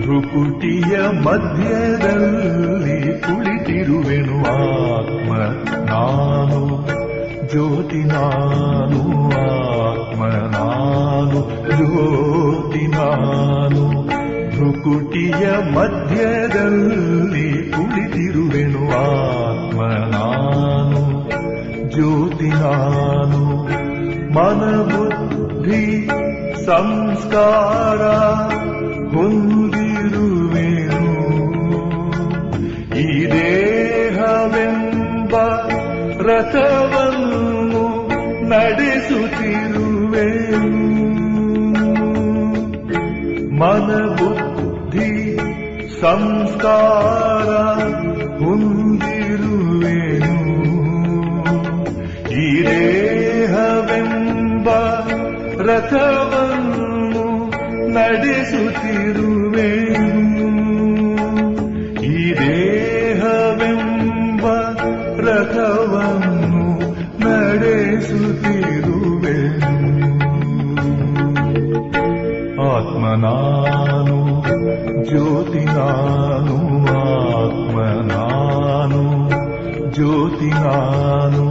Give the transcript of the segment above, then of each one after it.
ಭ್ರುಕುಟಿಯ ಮಧ್ಯದಲ್ಲಿ ಕುಳಿತಿರುವೆನು ಆತ್ಮ ನಾನು, ಜ್ಯೋತಿ ನಾನು, ಆತ್ಮ ನಾನು, ಜ್ಯೋತಿ ನಾನು. ಭ್ರುಕುಟಿಯ ಮಧ್ಯದಲ್ಲಿ ಕುಳಿತಿರುವೆನು ಆತ್ಮ ನಾನು, ಜ್ಯೋತಿ ನಾನು. ಮನಬುದ್ಧಿ ಸಂಸ್ಕಾರ ಹೊಂದಿರುವೆನು, ಈ ದೇಹವೆಂಬ ರಥವನ್ನು ನಡೆಸುತ್ತಿರುವೆನು. ಮನಬುದ್ಧಿ ಸಂಸ್ಕಾರ ಹೊಂದಿರುವೆನು, ಈ ದೇಹವೆಂಬ ರಥವನ್ನು ನಡೆಸುತ್ತಿರುವೆನು, ಈ ದೇಹವೆಂಬ ರಥವನ್ನು ನಡೆಸುತ್ತಿರುವೆನು. ಆತ್ಮ ನಾನು, ಜ್ಯೋತಿ ನಾನು, ಆತ್ಮ ನಾನು, ಜ್ಯೋತಿ ನಾನು.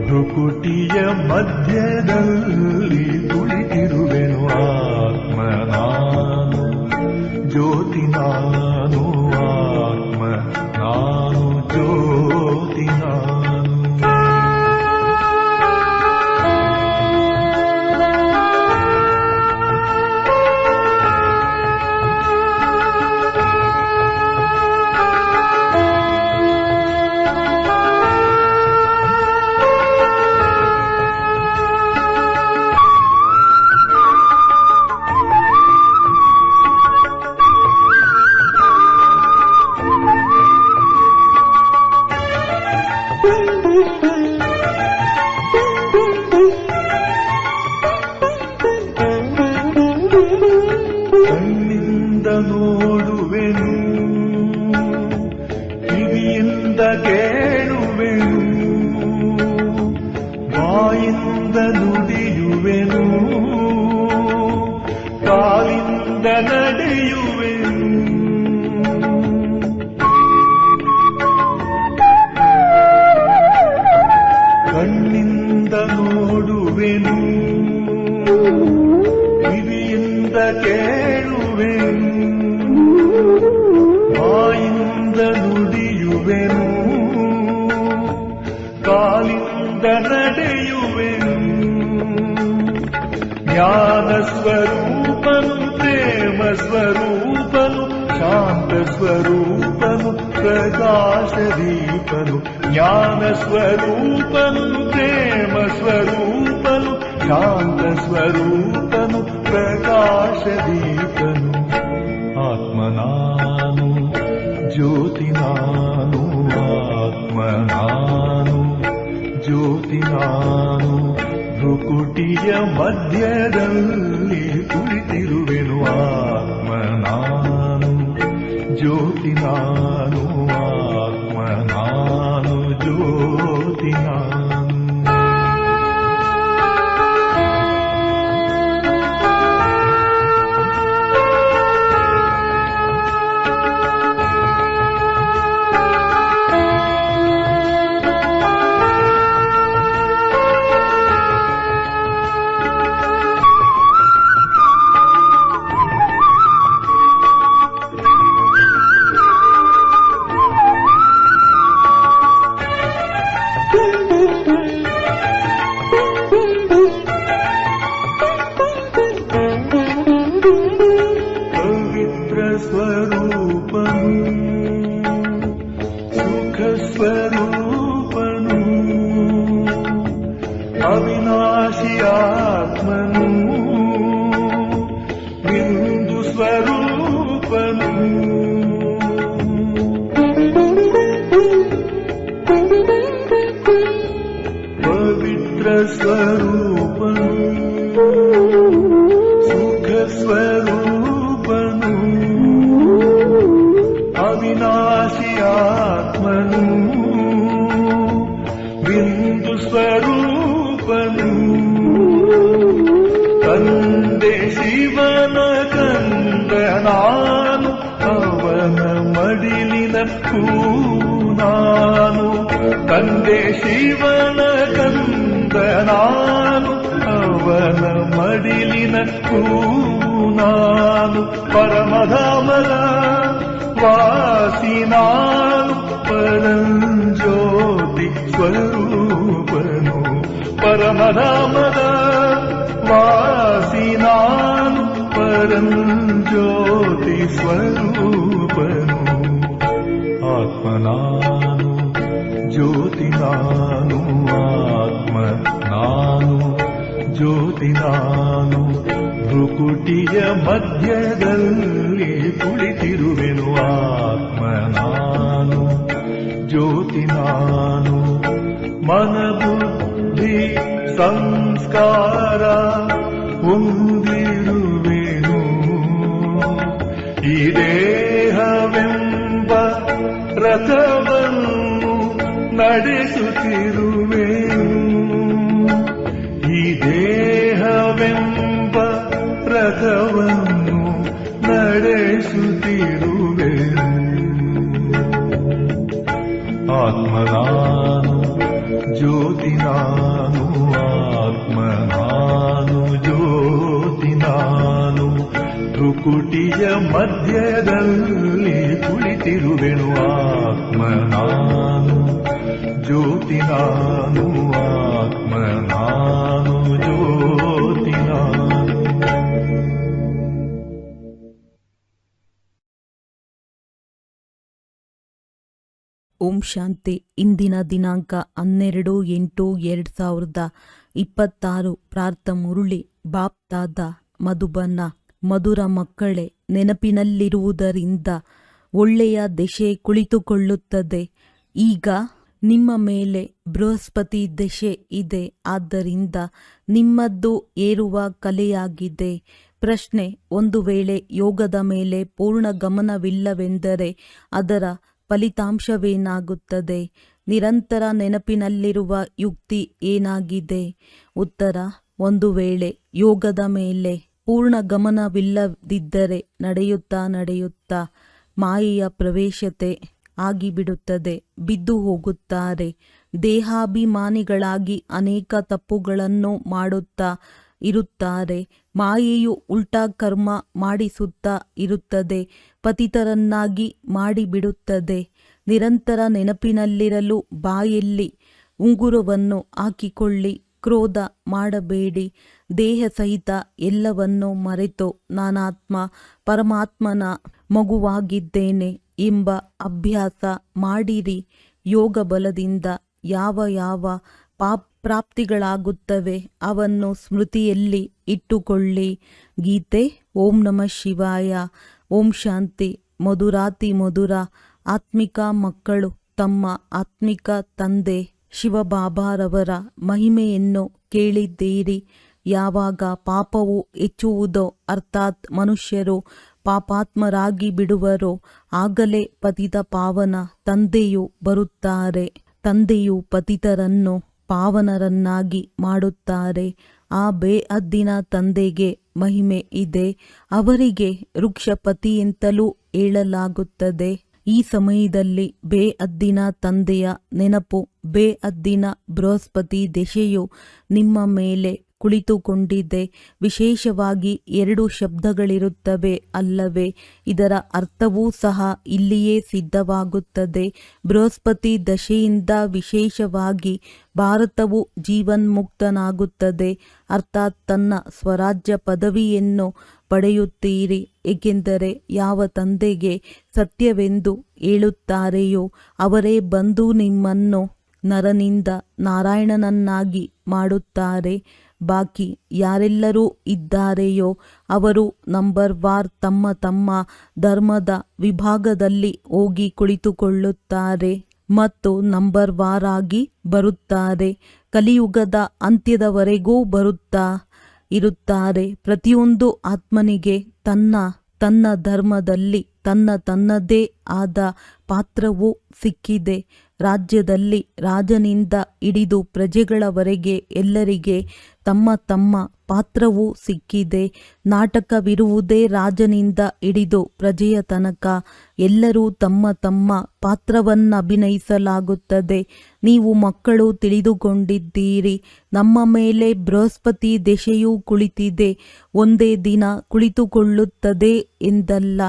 ಭ್ರುಕುಟಿಯ ಮಧ್ಯದಲ್ಲಿ ಕುಳಿತಿರುವೆನು ಆತ್ಮ ನಾನು, ಜ್ಯೋತಿ ನಾನು, ಆತ್ಮ ನಾನು, ಜ್ಯೋತಿ ನಾನು. ಕಣ್ಣಿಂದ ನೋಡುವೆನು, ಕಿವಿಯಿಂದ ಕೇಳುವೆನು, ಬಾಯಿಂದ ನುಡಿಯುವೆನು, ಕಾಲಿಂದ ನಡೆಯುವೆನು. ಕಣ್ಣಿಂದ ನೋಡುವೆನು, ಕಿವಿಯಿಂದ ಕೇಳುವೆನು, ಬಾಯಿಂದ ನುಡಿಯುವೆನು, ಕಾಲಿಂದ ನಡೆಯುವೆನು. ಜ್ಞಾನ ಸ್ವರೂಪನು, ಪ್ರೇಮ ಸ್ವರೂಪನು, ಶಾಂತ ಸ್ವರೂಪನು, ಪ್ರಕಾಶ ದೀಪನು. ಜ್ಞಾನ ಸ್ವರೂಪನು, ಪ್ರೇಮ ಸ್ವರೂಪನು, ಶಾಂತ ಸ್ವರೂಪನು, ಪ್ರಕಾಶ ದೀಪನು. ಆತ್ಮ ನಾನು, ಜ್ಯೋತಿ ನಾನು, ಆತ್ಮ ನಾನು, ಜ್ಯೋತಿ ನಾನು. ಭ್ರುಕುಟಿಯ ಮಧ್ಯದಲ್ಲಿ ಕುಳಿತಿರುವೆನು ಆತ್ಮ ನಾನು, ಜ್ಯೋತಿ ನಾನು, ಆತ್ಮ ನಾನು, ಜ್ಯೋತಿ ನಾನು. ಪವಿತ್ರ ಸ್ವರೂಪನು, ಸುಖ ಸ್ವರೂಪನು, ಸ್ವರೂಪನು ತಂದೆ ಶಿವನ ಕಂದ ನಾನು ಅವನ ಮಡಿಲಿನ ಹೂ ನಾನು ತಂದೆ ಶಿವನ ಕಂದ ನಾನು ಅವನ ಮಡಿಲಿನ ಹೂ ನಾನು ಪರಮಧಾಮದ ವಾಸಿ ನಾನು ಪರಂಜ್ಯೋತಿ ಸ್ವರೂಪನು ಪರಮಧಾಮದ ವಾಸಿ ನಾನು ಪರಂಜ್ಯೋತಿ ಸ್ವರೂಪನು ಆತ್ಮ ನಾನು ಜ್ಯೋತಿ ನಾನು ಆತ್ಮ ನಾನು ಜ್ಯೋತಿ ನಾನು ಭ್ರುಕುಟಿಯ ಮಧ್ಯದಲ್ಲಿ ಕುಳಿತಿರುವೆನು ಆತ್ಮ ನಾನು ಜ್ಯೋತಿ ನಾನು ಮನಬುದ್ಧಿ ಸಂಸ್ಕಾರ ಹೊಂದಿರುವೆನು ಈ ದೇಹವೆಂಬ ರಥವನ್ನು ನಡೆಸುತ್ತಿರುವೆನು ಈ ದೇಹವೆಂಬ ರಥವನ್ನು ನಡೆಸುತ್ತಿರುವೆನು ಆತ್ಮ ನಾನು ಜ್ಯೋತಿ ನಾನು ಆತ್ಮ ನಾನು ಜ್ಯೋತಿ ನಾನು ಭ್ರುಕುಟಿಯ ಮಧ್ಯದಲ್ಲಿ ಕುಳಿತಿರುವೆನು ಆತ್ಮ ನಾನು ಜ್ಯೋತಿ ನಾನು ಆತ್ಮ ನಾನು ಜ್ಯೋತಿ ನಾನು. ಓಂ ಶಾಂತಿ. ಇಂದಿನ ದಿನಾಂಕ 12/8/2026. ಪ್ರಾರ್ಥ ಮುರುಳಿ. ಬಾಪ್ ದಾದ ಮಧುಬನ. ಮಧುರ ಮಕ್ಕಳೇ, ನೆನಪಿನಲ್ಲಿರುವುದರಿಂದ ಒಳ್ಳೆಯ ದಶೆ ಕುಳಿತುಕೊಳ್ಳುತ್ತದೆ. ಈಗ ನಿಮ್ಮ ಮೇಲೆ ಬೃಹಸ್ಪತಿ ದಶೆ ಇದೆ. ಆದ್ದರಿಂದ ನಿಮ್ಮದ್ದು ಏರುವ ಕಲೆಯಾಗಿದೆ. ಪ್ರಶ್ನೆ: ಒಂದು ವೇಳೆ ಯೋಗದ ಮೇಲೆ ಪೂರ್ಣ ಗಮನವಿಲ್ಲವೆಂದರೆ ಅದರ ಫಲಿತಾಂಶವೇನಾಗುತ್ತದೆ? ನಿರಂತರ ನೆನಪಿನಲ್ಲಿರುವ ಯುಕ್ತಿ ಏನಾಗಿದೆ? ಉತ್ತರ: ಒಂದು ವೇಳೆ ಯೋಗದ ಮೇಲೆ ಪೂರ್ಣ ಗಮನವಿಲ್ಲದಿದ್ದರೆ ನಡೆಯುತ್ತಾ ಮಾಯೆಯ ಪ್ರವೇಶತೆ ಆಗಿಬಿಡುತ್ತದೆ. ಬಿದ್ದು ಹೋಗುತ್ತಾರೆ. ದೇಹಾಭಿಮಾನಿಗಳಾಗಿ ಅನೇಕ ತಪ್ಪುಗಳನ್ನು ಮಾಡುತ್ತಾ ಇರುತ್ತಾರೆ. ಮಾಯೆಯು ಉಲ್ಟಾ ಕರ್ಮ ಮಾಡಿಸುತ್ತಾ ಇರುತ್ತದೆ. ಪತಿತರನ್ನಾಗಿ ಮಾಡಿಬಿಡುತ್ತದೆ. ನಿರಂತರ ನೆನಪಿನಲ್ಲಿರಲು ಬಾಯಲ್ಲಿ ಉಂಗುರವನ್ನು ಹಾಕಿಕೊಳ್ಳಿ. ಕ್ರೋಧ ಮಾಡಬೇಡಿ. ದೇಹ ಸಹಿತ ಎಲ್ಲವನ್ನೂ ಮರೆತು ನಾನಾತ್ಮ ಪರಮಾತ್ಮನ ಮಗುವಾಗಿದ್ದೇನೆ ಎಂಬ ಅಭ್ಯಾಸ ಮಾಡಿರಿ. ಯೋಗ ಬಲದಿಂದ ಯಾವ ಪ್ರಾಪ್ತಿಗಳಾಗುತ್ತವೆ ಅವನ್ನು ಸ್ಮೃತಿಯಲ್ಲಿ ಇಟ್ಟುಕೊಳ್ಳಿ. ಗೀತೆ. ಓಂ ನಮಃ ಶಿವಾಯ. ಓಂ ಶಾಂತಿ. ಮಧುರಾತಿ ಮಧುರ ಆತ್ಮಿಕ ಮಕ್ಕಳು ತಮ್ಮ ಆತ್ಮಿಕ ತಂದೆ ಶಿವಬಾಬಾರವರ ಮಹಿಮೆಯನ್ನು ಕೇಳಿದ್ದೀರಿ. ಯಾವಾಗ ಪಾಪವು ಹೆಚ್ಚುವುದೋ ಅರ್ಥಾತ್ ಮನುಷ್ಯರು ಪಾಪಾತ್ಮರಾಗಿ ಬಿಡುವರೋ ಆಗಲೇ ಪತಿತ ಪಾವನ ತಂದೆಯು ಬರುತ್ತಾರೆ. ತಂದೆಯು ಪತಿತರನ್ನು ಪಾವನರನ್ನಾಗಿ ಮಾಡುತ್ತಾರೆ. ಆ ಬೇಅದ್ದಿನ ತಂದೆಗೆ ಮಹಿಮೆ ಇದೆ. ಅವರಿಗೆ ವೃಕ್ಷಪತಿ ಎಂತಲೂ ಹೇಳಲಾಗುತ್ತದೆ. ಈ ಸಮಯದಲ್ಲಿ ಬೇಅದ್ದಿನ ತಂದೆಯ ನೆನಪು, ಬೇಅದ್ದಿನ ಬೃಹಸ್ಪತಿ ದಶೆಯು ನಿಮ್ಮ ಮೇಲೆ ಕುಳಿತುಕೊಂಡಿದೆ. ವಿಶೇಷವಾಗಿ 2 ಶಬ್ದಗಳಿರುತ್ತವೆ ಅಲ್ಲವೇ? ಇದರ ಅರ್ಥವೂ ಸಹ ಇಲ್ಲಿಯೇ ಸಿದ್ಧವಾಗುತ್ತದೆ. ಬೃಹಸ್ಪತಿ ದಶೆಯಿಂದ ವಿಶೇಷವಾಗಿ ಭಾರತವು ಜೀವನ್ಮುಕ್ತನಾಗುತ್ತದೆ. ಅರ್ಥಾತ್ ತನ್ನ ಸ್ವರಾಜ್ಯ ಪದವಿಯನ್ನು ಪಡೆಯುತ್ತೀರಿ. ಏಕೆಂದರೆ ಯಾವ ತಂದೆಗೆ ಸತ್ಯವೆಂದು ಹೇಳುತ್ತಾರೆಯೋ ಅವರೇ ಬಂದು ನಿಮ್ಮನ್ನು ನರನಿಂದ ನಾರಾಯಣನನ್ನಾಗಿ ಮಾಡುತ್ತಾರೆ. ಬಾಕಿ ಯಾರೆಲ್ಲರೂ ಇದ್ದಾರೆಯೋ ಅವರು ನಂಬರ್ವಾರ್ ತಮ್ಮ ತಮ್ಮ ಧರ್ಮದ ವಿಭಾಗದಲ್ಲಿ ಹೋಗಿ ಕುಳಿತುಕೊಳ್ಳುತ್ತಾರೆ ಮತ್ತು ನಂಬರ್ವಾರಾಗಿ ಬರುತ್ತಾರೆ. ಕಲಿಯುಗದ ಅಂತ್ಯದವರೆಗೂ ಬರುತ್ತಾ ಇರುತ್ತಾರೆ. ಪ್ರತಿಯೊಂದು ಆತ್ಮನಿಗೆ ತನ್ನ ಧರ್ಮದಲ್ಲಿ ತನ್ನದೇ ಆದ ಪಾತ್ರವು ಸಿಕ್ಕಿದೆ. ರಾಜ್ಯದಲ್ಲಿ ರಾಜನಿಂದ ಹಿಡಿದು ಪ್ರಜೆಗಳವರೆಗೆ ಎಲ್ಲರಿಗೆ ತಮ್ಮ ತಮ್ಮ ಪಾತ್ರವೂ ಸಿಕ್ಕಿದೆ. ನಾಟಕವಿರುವುದೇ ರಾಜನಿಂದ ಹಿಡಿದು ಪ್ರಜೆಯ ತನಕ ಎಲ್ಲರೂ ತಮ್ಮ ತಮ್ಮ ಪಾತ್ರವನ್ನಭಿನಯಿಸಲಾಗುತ್ತದೆ. ನೀವು ಮಕ್ಕಳು ತಿಳಿದುಕೊಂಡಿದ್ದೀರಿ, ನಮ್ಮ ಮೇಲೆ ಬೃಹಸ್ಪತಿ ದೆಸೆಯೂ ಕುಳಿತಿದೆ. ಒಂದೇ ದಿನ ಕುಳಿತುಕೊಳ್ಳುತ್ತದೆ ಎಂದಲ್ಲ,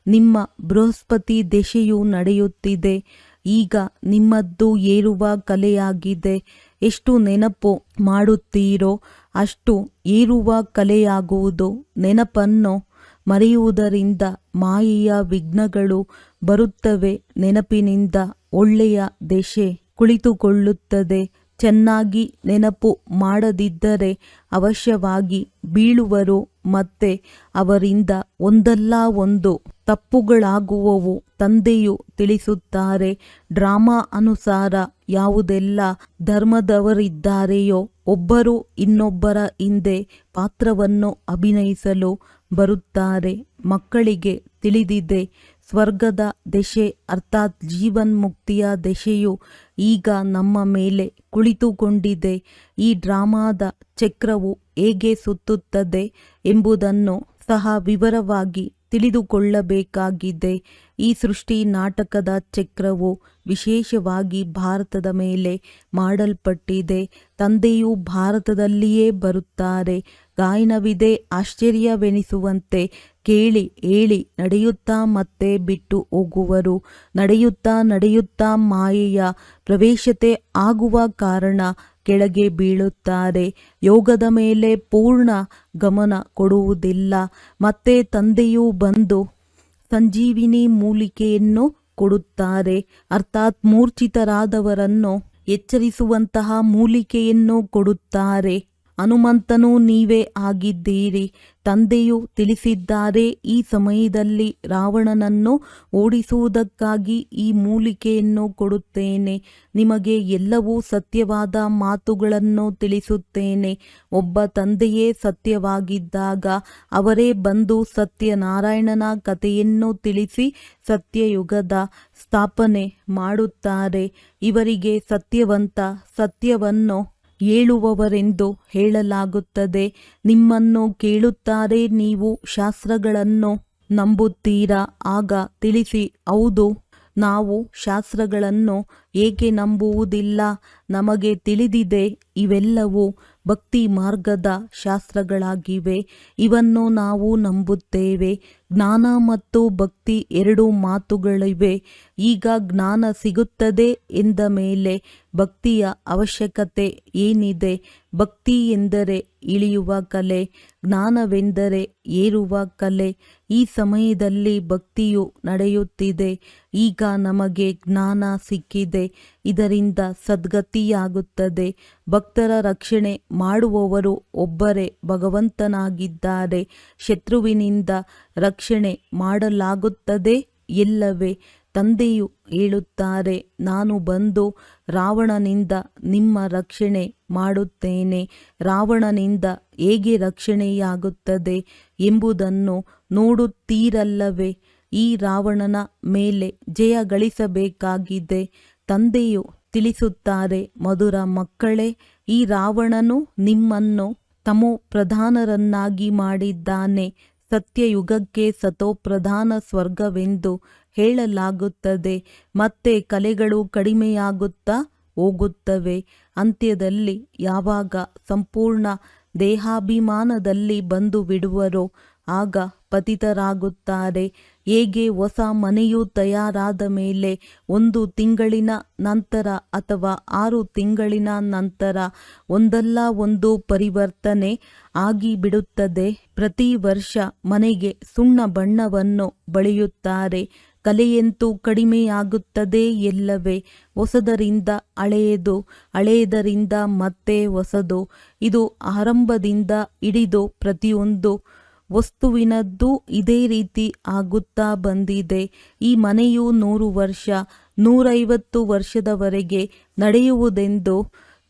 ನಿಮ್ಮ ಬೃಹಸ್ಪತಿ ದೆಸೆಯೂ ನಡೆಯುತ್ತಿದೆ. ಈಗ ನಿಮ್ಮದ್ದು ಏರುವ ಕಲೆಯಾಗಿದೆ. ಎಷ್ಟು ನೆನಪು ಮಾಡುತ್ತೀರೋ ಅಷ್ಟು ಏರುವ ಕಲೆಯಾಗುವುದು. ನೆನಪನ್ನು ಮರೆಯುವುದರಿಂದ ಮಾಯೆಯ ವಿಘ್ನಗಳು ಬರುತ್ತವೆ. ನೆನಪಿನಿಂದ ಒಳ್ಳೆಯ ದೆಸೆ ಕುಳಿತುಕೊಳ್ಳುತ್ತದೆ. ಚೆನ್ನಾಗಿ ನೆನಪು ಮಾಡದಿದ್ದರೆ ಅವಶ್ಯವಾಗಿ ಬೀಳುವರು. ಮತ್ತೆ ಅವರಿಂದ ಒಂದಲ್ಲ ಒಂದು ತಪ್ಪುಗಳಾಗುವವು. ತಂದೆಯು ತಿಳಿಸುತ್ತಾರೆ, ಡ್ರಾಮಾ ಅನುಸಾರ ಯಾವುದೆಲ್ಲ ಧರ್ಮದವರಿದ್ದಾರೆಯೋ ಒಬ್ಬರು ಇನ್ನೊಬ್ಬರ ಹಿಂದೆ ಪಾತ್ರವನ್ನು ಅಭಿನಯಿಸಲು ಬರುತ್ತಾರೆ. ಮಕ್ಕಳಿಗೆ ತಿಳಿದಿದೆ, ಸ್ವರ್ಗದ ದೆಸೆ ಅರ್ಥಾತ್ ಜೀವನ್ಮುಕ್ತಿಯ ದೆಸೆಯು ಈಗ ನಮ್ಮ ಮೇಲೆ ಕುಳಿತುಕೊಂಡಿದೆ. ಈ ಡ್ರಾಮಾದ ಚಕ್ರವು ಹೇಗೆ ಸುತ್ತುತ್ತದೆ ಎಂಬುದನ್ನು ಸಹ ವಿವರವಾಗಿ ತಿಳಿದುಕೊಳ್ಳಬೇಕಾಗಿದೆ. ಈ ಸೃಷ್ಟಿ ನಾಟಕದ ಚಕ್ರವು ವಿಶೇಷವಾಗಿ ಭಾರತದ ಮೇಲೆ ಮಾಡಲ್ಪಟ್ಟಿದೆ. ತಂದೆಯು ಭಾರತದಲ್ಲಿಯೇ ಬರುತ್ತಾರೆ. ಗಾಯನವಿದೆ ಆಶ್ಚರ್ಯವೆನಿಸುವಂತೆ. ಕೇಳಿ ಹೇಳಿ ನಡೆಯುತ್ತಾ ಮತ್ತೆ ಬಿಟ್ಟು ಹೋಗುವರು. ನಡೆಯುತ್ತಾ ನಡೆಯುತ್ತಾ ಮಾಯೆಯ ಪ್ರವೇಶತೆ ಆಗುವ ಕಾರಣ ಕೆಳಗೆ ಬೀಳುತ್ತಾರೆ. ಯೋಗದ ಮೇಲೆ ಪೂರ್ಣ ಗಮನ ಕೊಡುವುದಿಲ್ಲ. ಮತ್ತೆ ತಂದೆಯು ಬಂದು ಸಂಜೀವಿನಿ ಮೂಲಿಕೆಯನ್ನು ಕೊಡುತ್ತಾರೆ, ಅರ್ಥಾತ್ ಮೂರ್ಛಿತರಾದವರನ್ನು ಎಚ್ಚರಿಸುವಂತಹ ಮೂಲಿಕೆಯನ್ನು ಕೊಡುತ್ತಾರೆ. ಹನುಮಂತನು ನೀವೇ ಆಗಿದ್ದೀರಿ. ತಂದೆಯು ತಿಳಿಸಿದ್ದಾರೆ, ಈ ಸಮಯದಲ್ಲಿ ರಾವಣನನ್ನು ಓಡಿಸುವುದಕ್ಕಾಗಿ ಈ ಮೂಲಿಕೆಯನ್ನು ಕೊಡುತ್ತೇನೆ. ನಿಮಗೆ ಎಲ್ಲವೂ ಸತ್ಯವಾದ ಮಾತುಗಳನ್ನು ತಿಳಿಸುತ್ತೇನೆ. ಒಬ್ಬ ತಂದೆಯೇ ಸತ್ಯವಾಗಿದ್ದಾಗ ಅವರೇ ಬಂದು ಸತ್ಯನಾರಾಯಣನ ಕಥೆಯನ್ನು ತಿಳಿಸಿ ಸತ್ಯಯುಗದ ಸ್ಥಾಪನೆ ಮಾಡುತ್ತಾರೆ. ಇವರಿಗೆ ಸತ್ಯವಂತ, ಸತ್ಯವನ್ನು ಹೇಳುವವರೆಂದು ಹೇಳಲಾಗುತ್ತದೆ. ನಿಮ್ಮನ್ನು ಕೇಳುತ್ತಾರೆ, ನೀವು ಶಾಸ್ತ್ರಗಳನ್ನು ನಂಬುತ್ತೀರಾ? ಆಗ ತಿಳಿಸಿ, ಹೌದು, ನಾವು ಶಾಸ್ತ್ರಗಳನ್ನು ಏಕೆ ನಂಬುವುದಿಲ್ಲ? ನಮಗೆ ತಿಳಿದಿದೆ, ಇವೆಲ್ಲವೂ ಭಕ್ತಿ ಮಾರ್ಗದ ಶಾಸ್ತ್ರಗಳಾಗಿವೆ. ಇವನ್ನು ನಾವು ನಂಬುತ್ತೇವೆ. ಜ್ಞಾನ ಮತ್ತು ಭಕ್ತಿ ಎರಡು ಮಾತುಗಳಿವೆ. ಈಗ ಜ್ಞಾನ ಸಿಗುತ್ತದೆ ಎಂದ ಮೇಲೆ ಭಕ್ತಿಯ ಅವಶ್ಯಕತೆ ಏನಿದೆ? ಭಕ್ತಿ ಎಂದರೆ ಇಳಿಯುವ ಕಲೆ, ಜ್ಞಾನವೆಂದರೆ ಏರುವ ಕಲೆ. ಈ ಸಮಯದಲ್ಲಿ ಭಕ್ತಿಯು ನಡೆಯುತ್ತಿದೆ. ಈಗ ನಮಗೆ ಜ್ಞಾನ ಸಿಕ್ಕಿದೆ. ಇದರಿಂದ ಸದ್ಗತಿಯಾಗುತ್ತದೆ. ಭಕ್ತರ ರಕ್ಷಣೆ ಮಾಡುವವರು ಒಬ್ಬರೇ ಭಗವಂತನಾಗಿದ್ದಾರೆ. ಶತ್ರುವಿನಿಂದ ರಕ್ಷಣೆ ಮಾಡಲಾಗುತ್ತದೆ ಎಲ್ಲವೇ? ತಂದೆಯು ಹೇಳುತ್ತಾರೆ, ನಾನು ಬಂದು ರಾವಣನಿಂದ ನಿಮ್ಮ ರಕ್ಷಣೆ ಮಾಡುತ್ತೇನೆ. ರಾವಣನಿಂದ ಹೇಗೆ ರಕ್ಷಣೆಯಾಗುತ್ತದೆ ಎಂಬುದನ್ನು ನೋಡುತ್ತೀರಲ್ಲವೇ? ಈ ರಾವಣನ ಮೇಲೆ ಜಯ ಗಳಿಸಬೇಕಾಗಿದೆ. ತಂದೆಯು ತಿಳಿಸುತ್ತಾರೆ, ಮಧುರ ಮಕ್ಕಳೇ, ಈ ರಾವಣನು ನಿಮ್ಮನ್ನು ತಮೋ ಪ್ರಧಾನರನ್ನಾಗಿ ಮಾಡಿದ್ದಾನೆ. ಸತ್ಯಯುಗಕ್ಕೆ ಸತೋಪ್ರಧಾನ ಸ್ವರ್ಗವೆಂದು ಹೇಳಲಾಗುತ್ತದೆ. ಮತ್ತೆ ಕಲೆಗಳು ಕಡಿಮೆಯಾಗುತ್ತಾ ಹೋಗುತ್ತವೆ. ಅಂತ್ಯದಲ್ಲಿ ಯಾವಾಗ ಸಂಪೂರ್ಣ ದೇಹಾಭಿಮಾನದಲ್ಲಿ ಬಂದು ಬಿಡುವರೋ ಆಗ ಪತಿತರಾಗುತ್ತಾರೆ. ಹೇಗೆ ಹೊಸ ಮನೆಯು ತಯಾರಾದ ಮೇಲೆ 1 ತಿಂಗಳಿನ ನಂತರ ಅಥವಾ 6 ತಿಂಗಳಿನ ನಂತರ ಒಂದಲ್ಲ ಒಂದು ಪರಿವರ್ತನೆ ಆಗಿಬಿಡುತ್ತದೆ. ಪ್ರತಿ ವರ್ಷ ಮನೆಗೆ ಸುಣ್ಣ ಬಣ್ಣವನ್ನು ಬಳಿಯುತ್ತಾರೆ. ಕಲೆಯಂತೂ ಕಡಿಮೆಯಾಗುತ್ತದೆ ಎಲ್ಲವೇ? ಹೊಸದರಿಂದ ಹಳೆಯದು, ಹಳೆಯದರಿಂದ ಮತ್ತೆ ಹೊಸದು. ಇದು ಆರಂಭದಿಂದ ಹಿಡಿದು ಪ್ರತಿಯೊಂದು ವಸ್ತುವಿನದ್ದು ಇದೇ ರೀತಿ ಆಗುತ್ತಾ ಬಂದಿದೆ. ಈ ಮನೆಯು 100 ವರ್ಷ 150 ವರ್ಷದವರೆಗೆ ನಡೆಯುವುದೆಂದು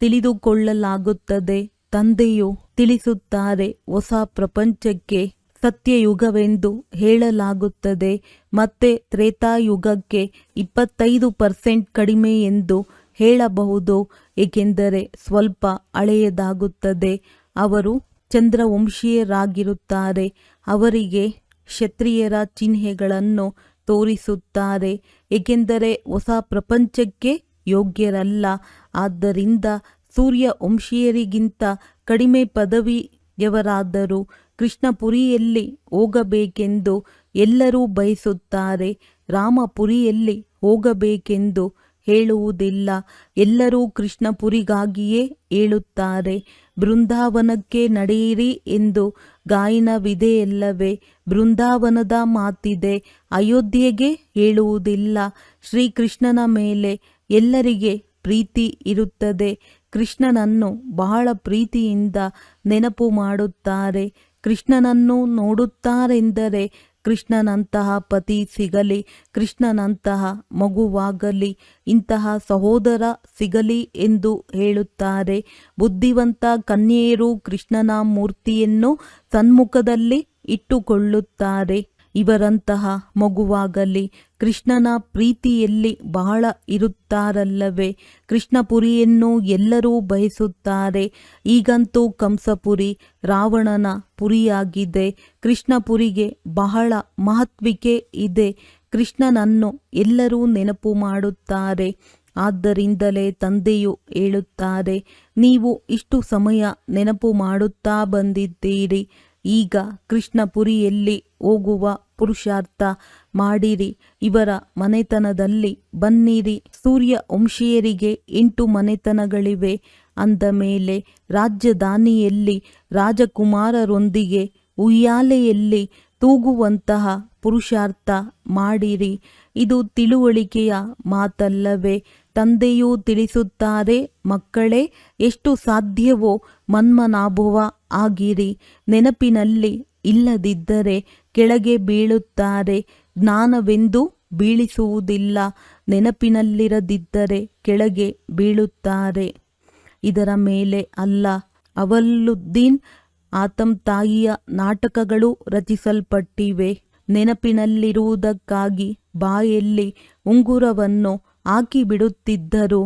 ತಿಳಿದುಕೊಳ್ಳಲಾಗುತ್ತದೆ. ತಂದೆಯು ತಿಳಿಸುತ್ತಾರೆ, ಹೊಸ ಪ್ರಪಂಚಕ್ಕೆ ಸತ್ಯಯುಗವೆಂದು ಹೇಳಲಾಗುತ್ತದೆ. ಮತ್ತೆ ತ್ರೇತಾಯುಗಕ್ಕೆ 25% ಕಡಿಮೆ ಎಂದು ಹೇಳಬಹುದು, ಏಕೆಂದರೆ ಸ್ವಲ್ಪ ಹಳೆಯದಾಗುತ್ತದೆ. ಅವರು ಚಂದ್ರವಂಶೀಯರಾಗಿರುತ್ತಾರೆ. ಅವರಿಗೆ ಕ್ಷತ್ರಿಯರ ಚಿಹ್ನೆಗಳನ್ನು ತೋರಿಸುತ್ತಾರೆ, ಏಕೆಂದರೆ ಹೊಸ ಪ್ರಪಂಚಕ್ಕೆ ಯೋಗ್ಯರಲ್ಲ. ಆದ್ದರಿಂದ ಸೂರ್ಯವಂಶೀಯರಿಗಿಂತ ಕಡಿಮೆ ಪದವಿಯವರಾದರೂ ಕೃಷ್ಣಪುರಿಯಲ್ಲಿ ಹೋಗಬೇಕೆಂದು ಎಲ್ಲರೂ ಬಯಸುತ್ತಾರೆ. ರಾಮಪುರಿಯಲ್ಲಿ ಹೋಗಬೇಕೆಂದು ಹೇಳುವುದಿಲ್ಲ. ಎಲ್ಲರೂ ಕೃಷ್ಣಪುರಿಗಾಗಿಯೇ ಹೇಳುತ್ತಾರೆ. ಬೃಂದಾವನಕ್ಕೆ ನಡೆಯಿರಿ ಎಂದು ಗಾಯನವಿದೆಯಲ್ಲವೇ? ಬೃಂದಾವನದ ಮಾತಿದೆ, ಅಯೋಧ್ಯೆಗೆ ಹೇಳುವುದಿಲ್ಲ. ಶ್ರೀಕೃಷ್ಣನ ಮೇಲೆ ಎಲ್ಲರಿಗೆ ಪ್ರೀತಿ ಇರುತ್ತದೆ. ಕೃಷ್ಣನನ್ನು ಬಹಳ ಪ್ರೀತಿಯಿಂದ ನೆನಪು ಮಾಡುತ್ತಾರೆ. ಕೃಷ್ಣನನ್ನು ನೋಡುತ್ತಾರೆಂದರೆ ಕೃಷ್ಣನಂತಹ ಪತಿ ಸಿಗಲಿ, ಕೃಷ್ಣನಂತಹ ಮಗುವಾಗಲಿ, ಇಂತಹ ಸಹೋದರ ಸಿಗಲಿ ಎಂದು ಹೇಳುತ್ತಾರೆ. ಬುದ್ಧಿವಂತ ಕನ್ಯೆಯರು ಕೃಷ್ಣನ ಮೂರ್ತಿಯನ್ನು ಸನ್ಮುಖದಲ್ಲಿ ಇಟ್ಟುಕೊಳ್ಳುತ್ತಾರೆ. ಇವರಂತಹ ಮಗುವಾಗಲಿ ಕೃಷ್ಣನ ಪ್ರೀತಿಯಲ್ಲಿ ಬಹಳ ಇರುತ್ತಾರಲ್ಲವೇ? ಕೃಷ್ಣಪುರಿಯನ್ನು ಎಲ್ಲರೂ ಬಯಸುತ್ತಾರೆ. ಈಗಂತೂ ಕಂಸಪುರಿ ರಾವಣನ ಪುರಿಯಾಗಿದೆ. ಕೃಷ್ಣಪುರಿಗೆ ಬಹಳ ಮಹತ್ವಿಕೆ ಇದೆ. ಕೃಷ್ಣನನ್ನು ಎಲ್ಲರೂ ನೆನಪು ಮಾಡುತ್ತಾರೆ. ಆದ್ದರಿಂದಲೇ ತಂದೆಯು ಹೇಳುತ್ತಾರೆ, ನೀವು ಇಷ್ಟು ಸಮಯ ನೆನಪು ಮಾಡುತ್ತಾ ಬಂದಿದ್ದೀರಿ. ಈಗ ಕೃಷ್ಣಪುರಿಯಲ್ಲಿ ಹೋಗುವ ಪುರುಷಾರ್ಥ ಮಾಡಿರಿ. ಇವರ ಮನೆತನದಲ್ಲಿ ಬನ್ನಿರಿ. ಸೂರ್ಯವಂಶೀಯರಿಗೆ 8 ಮನೆತನಗಳಿವೆ. ಅಂದ ಮೇಲೆ ರಾಜಧಾನಿಯಲ್ಲಿ ರಾಜಕುಮಾರರೊಂದಿಗೆ ಉಯ್ಯಾಲೆಯಲ್ಲಿ ತೂಗುವಂತಹ ಪುರುಷಾರ್ಥ ಮಾಡಿರಿ. ಇದು ತಿಳುವಳಿಕೆಯ ಮಾತಲ್ಲವೇ? ತಂದೆಯೂ ತಿಳಿಸುತ್ತಾರೆ, ಮಕ್ಕಳೇ, ಎಷ್ಟು ಸಾಧ್ಯವೋ ಮನ್ಮನಾಭವ ಆಗಿರಿ. ನೆನಪಿನಲ್ಲಿ ಇಲ್ಲದಿದ್ದರೆ ಕೆಳಗೆ ಬೀಳುತ್ತಾರೆ. ಜ್ಞಾನವೆಂದು ಬೀಳಿಸುವುದಿಲ್ಲ. ನೆನಪಿನಲ್ಲಿರದಿದ್ದರೆ ಕೆಳಗೆ ಬೀಳುತ್ತಾರೆ. ಇದರ ಮೇಲೆ ಅಲ್ಲ, ಅವಲುದ್ದೀನ್ ಆತಮ್ ತಾಯಿಯ ನಾಟಕಗಳು ರಚಿಸಲ್ಪಟ್ಟಿವೆ. ನೆನಪಿನಲ್ಲಿರುವುದಕ್ಕಾಗಿ ಬಾಯಲ್ಲಿ ಉಂಗುರವನ್ನು ಹಾಕಿಬಿಡುತ್ತಿದ್ದರು.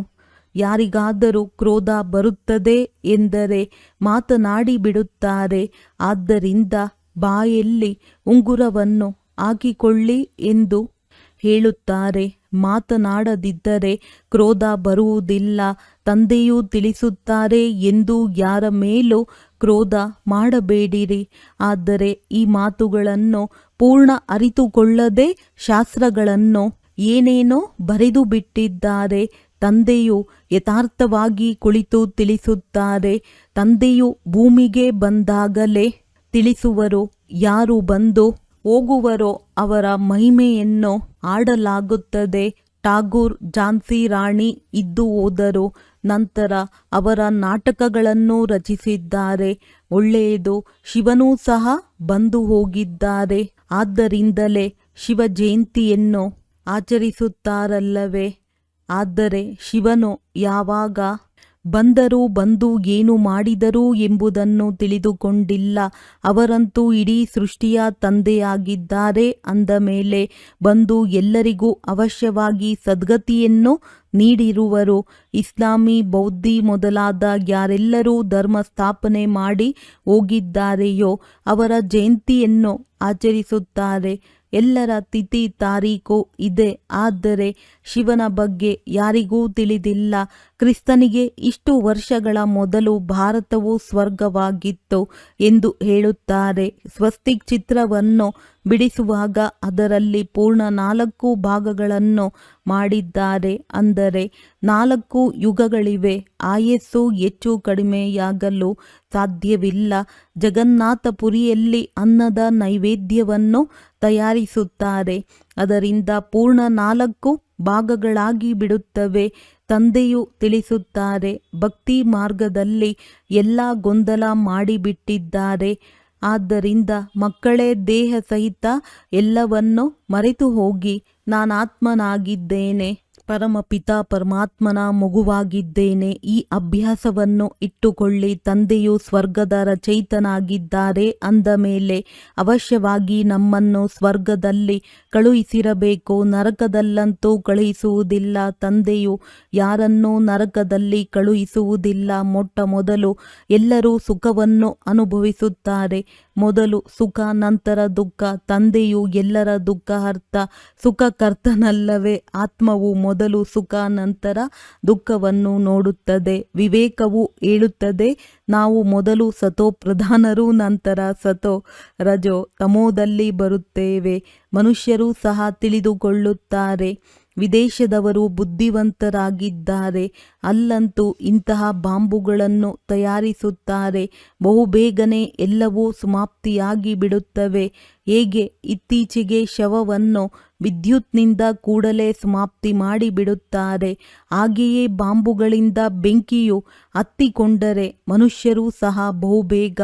ಯಾರಿಗಾದರೂ ಕ್ರೋಧ ಬರುತ್ತದೆ ಎಂದರೆ ಮಾತನಾಡಿ ಬಿಡುತ್ತಾರೆ. ಆದ್ದರಿಂದ ಬಾಯಲ್ಲಿ ಉಂಗುರವನ್ನು ಹಾಕಿಕೊಳ್ಳಿ ಎಂದು ಹೇಳುತ್ತಾರೆ. ಮಾತನಾಡದಿದ್ದರೆ ಕ್ರೋಧ ಬರುವುದಿಲ್ಲ. ತಂದೆಯೂ ತಿಳಿಸುತ್ತಾರೆ, ಎಂದು ಯಾರ ಮೇಲೂ ಕ್ರೋಧ ಮಾಡಬೇಡಿರಿ. ಆದರೆ ಈ ಮಾತುಗಳನ್ನು ಪೂರ್ಣ ಅರಿತುಕೊಳ್ಳದೆ ಶಾಸ್ತ್ರಗಳನ್ನು ಏನೇನೋ ಬರೆದು ಬಿಟ್ಟಿದ್ದಾರೆ. ತಂದೆಯು ಯಥಾರ್ಥವಾಗಿ ಕುಳಿತು ತಿಳಿಸುತ್ತಾರೆ. ತಂದೆಯು ಭೂಮಿಗೆ ಬಂದಾಗಲೇ ತಿಳಿಸುವರು. ಯಾರು ಬಂದು ಹೋಗುವರೋ ಅವರ ಮಹಿಮೆಯನ್ನು ಹಾಡಲಾಗುತ್ತದೆ. ಠಾಗೂರ್ ಝಾನ್ಸಿ ರಾಣಿ ಇದ್ದು ಹೋದರು. ನಂತರ ಅವರ ನಾಟಕಗಳನ್ನು ರಚಿಸಿದ್ದಾರೆ. ಒಳ್ಳೆಯದು. ಶಿವನೂ ಸಹ ಬಂದು ಹೋಗಿದ್ದಾರೆ. ಆದ್ದರಿಂದಲೇ ಶಿವ ಜಯಂತಿಯನ್ನು ಆಚರಿಸುತ್ತಾರಲ್ಲವೇ? ಆದರೆ ಶಿವನು ಯಾವಾಗ ಬಂದರು, ಬಂದು ಏನು ಮಾಡಿದರು ಎಂಬುದನ್ನು ತಿಳಿದುಕೊಂಡಿಲ್ಲ. ಅವರಂತೂ ಇಡೀ ಸೃಷ್ಟಿಯ ತಂದೆಯಾಗಿದ್ದಾರೆ. ಅಂದ ಮೇಲೆ ಬಂದು ಎಲ್ಲರಿಗೂ ಅವಶ್ಯವಾಗಿ ಸದ್ಗತಿಯನ್ನು ನೀಡಿರುವರು. ಇಸ್ಲಾಮಿ, ಬೌದ್ಧಿ ಮೊದಲಾದ ಯಾರೆಲ್ಲರೂ ಧರ್ಮ ಸ್ಥಾಪನೆ ಮಾಡಿ ಹೋಗಿದ್ದಾರೆಯೋ ಅವರ ಜಯಂತಿಯನ್ನು ಆಚರಿಸುತ್ತಾರೆ. ಎಲ್ಲರ ತಿಥಿ ತಾರೀಖು ಇದೆ. ಆದರೆ ಶಿವನ ಬಗ್ಗೆ ಯಾರಿಗೂ ತಿಳಿದಿಲ್ಲ. ಕ್ರಿಸ್ತನಿಗೆ ಇಷ್ಟು ವರ್ಷಗಳ ಮೊದಲು ಭಾರತವು ಸ್ವರ್ಗವಾಗಿತ್ತು ಎಂದು ಹೇಳುತ್ತಾರೆ. ಸ್ವಸ್ತಿಕ್ ಚಿತ್ರವನ್ನು ಬಿಡಿಸುವಾಗ ಅದರಲ್ಲಿ ಪೂರ್ಣ 4 ಭಾಗಗಳನ್ನು ಮಾಡಿದ್ದಾರೆ. ಅಂದರೆ 4 ಯುಗಗಳಿವೆ. ಆಯಸ್ಸು ಹೆಚ್ಚು ಕಡಿಮೆಯಾಗಲು ಸಾಧ್ಯವಿಲ್ಲ. ಜಗನ್ನಾಥಪುರಿಯಲ್ಲಿ ಅನ್ನದ ನೈವೇದ್ಯವನ್ನು ತಯಾರಿಸುತ್ತಾರೆ. ಅದರಿಂದ ಪೂರ್ಣ 4 ಭಾಗಗಳಾಗಿ ಬಿಡುತ್ತವೆ. ತಂದೆಯು ತಿಳಿಸುತ್ತಾರೆ, ಭಕ್ತಿ ಮಾರ್ಗದಲ್ಲಿ ಎಲ್ಲ ಗೊಂದಲ ಮಾಡಿಬಿಟ್ಟಿದ್ದಾರೆ. ಆದ್ದರಿಂದ ಮಕ್ಕಳೇ, ದೇಹ ಸಹಿತ ಎಲ್ಲವನ್ನು ಮರೆತು ಹೋಗಿ ನಾನಾತ್ಮನಾಗಿದ್ದೇನೆ, ಪರಮಪಿತ ಪರಮಾತ್ಮನ ಮಗುವಾಗಿದ್ದೇನೆ. ಈ ಅಭ್ಯಾಸವನ್ನು ಇಟ್ಟುಕೊಳ್ಳಿ. ತಂದೆಯು ಸ್ವರ್ಗದ ರಚಯಿತನಾಗಿದ್ದಾರೆ ಅಂದ ಮೇಲೆ ಅವಶ್ಯವಾಗಿ ನಮ್ಮನ್ನು ಸ್ವರ್ಗದಲ್ಲಿ ಕಳುಹಿಸಿರಬೇಕು. ನರಕದಲ್ಲಂತೂ ಕಳುಹಿಸುವುದಿಲ್ಲ. ತಂದೆಯು ಯಾರನ್ನೂ ನರಕದಲ್ಲಿ ಕಳುಹಿಸುವುದಿಲ್ಲ. ಮೊಟ್ಟ ಮೊದಲು ಎಲ್ಲರೂ ಸುಖವನ್ನು ಅನುಭವಿಸುತ್ತಾರೆ. ಮೊದಲು ಸುಖ, ನಂತರ ದುಃಖ. ತಂದೆಯು ಎಲ್ಲರ ದುಃಖಹರ್ತ, ಸುಖಕರ್ತನಲ್ಲವೇ? ಆತ್ಮವು ಮೊದಲು ಸುಖ, ನಂತರ ದುಃಖವನ್ನು ನೋಡುತ್ತದೆ. ವಿವೇಕವು ಹೇಳುತ್ತದೆ, ನಾವು ಮೊದಲು ಸತೋ ಪ್ರಧಾನರು, ನಂತರ ಸತೋ ರಜೋ ತಮೋದಲ್ಲಿ ಬರುತ್ತೇವೆ. ಮನುಷ್ಯರು ಸಹ ತಿಳಿದುಕೊಳ್ಳುತ್ತಾರೆ. ವಿದೇಶದವರು ಬುದ್ಧಿವಂತರಾಗಿದ್ದಾರೆ. ಅಲ್ಲಂತೂ ಇಂತಹ ಬಾಂಬುಗಳನ್ನು ತಯಾರಿಸುತ್ತಾರೆ. ಬಹುಬೇಗನೆ ಎಲ್ಲವೂ ಸಮಾಪ್ತಿಯಾಗಿ ಬಿಡುತ್ತವೆ. ಹೇಗೆ ಇತ್ತೀಚೆಗೆ ಶವವನ್ನು ವಿದ್ಯುತ್ನಿಂದ ಕೂಡಲೇ ಸಮಾಪ್ತಿ ಮಾಡಿಬಿಡುತ್ತಾರೆ, ಹಾಗೆಯೇ ಬಾಂಬುಗಳಿಂದ ಬೆಂಕಿಯು ಹತ್ತಿಕೊಂಡರೆ ಮನುಷ್ಯರು ಸಹ ಬಹುಬೇಗ